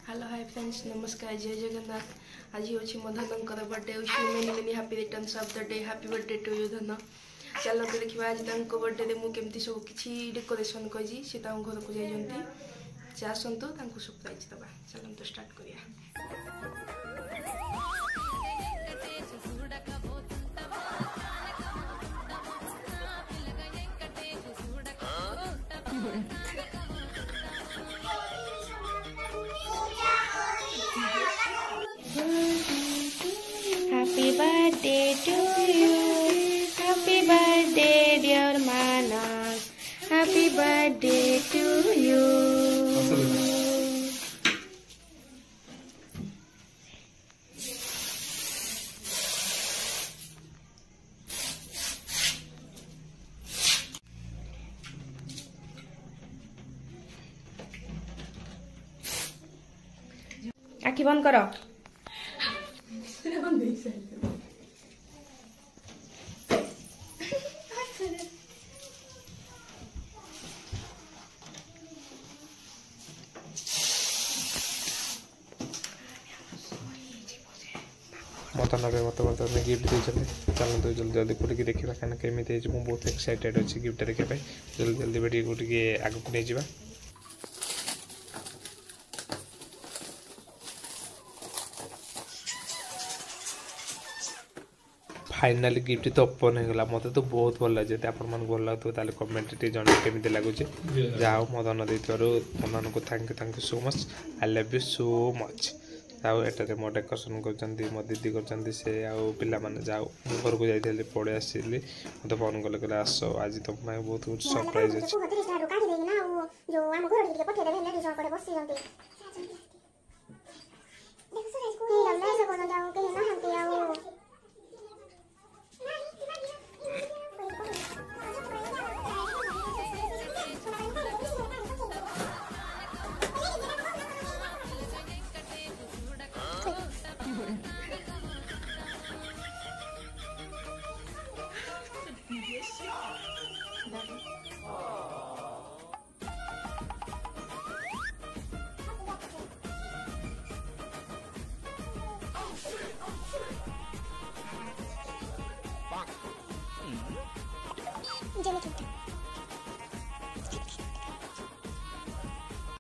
Hello hi friends नमस्कार जय जगन्नाथ। आज हूँ मो धनकर birthday many many happy returns of the day. Happy birthday to you Dhan. चलते देखा आज बर्थडे मुझे सब किसी डेकोरेशन करी सी घर को जाइए से आसतु सरप्राइज दबा। चलते स्टार्ट करिया। Happy birthday to you. Happy birthday dear Manas. Happy birthday to you. आखि बंद करो। मत गिफ्ट देते चलते जल्दी जल्दी खोलिक देखा कहीं केमी मुझे बहुत एक्साइटेड अच्छी गिफ्ट देखा जल्दी जल्दी वीडियो आगे नहीं जावा। फाइनाली गिफ्ट तो ओपन हो गला। मत तो बहुत भल लगे आपण मन भल लगे तो कमेंट जन केमी लगुच जहाँ मो धन देन को thank you so much. I love you so much. आटे मो डेकोरेशन कर मो दीदी कर से पिला माने जाओ घर को जाइए पड़े आसली मत फोन कले कहले आस आज तुम बहुत कुछ सरप्राइज अच्छे। Jimmy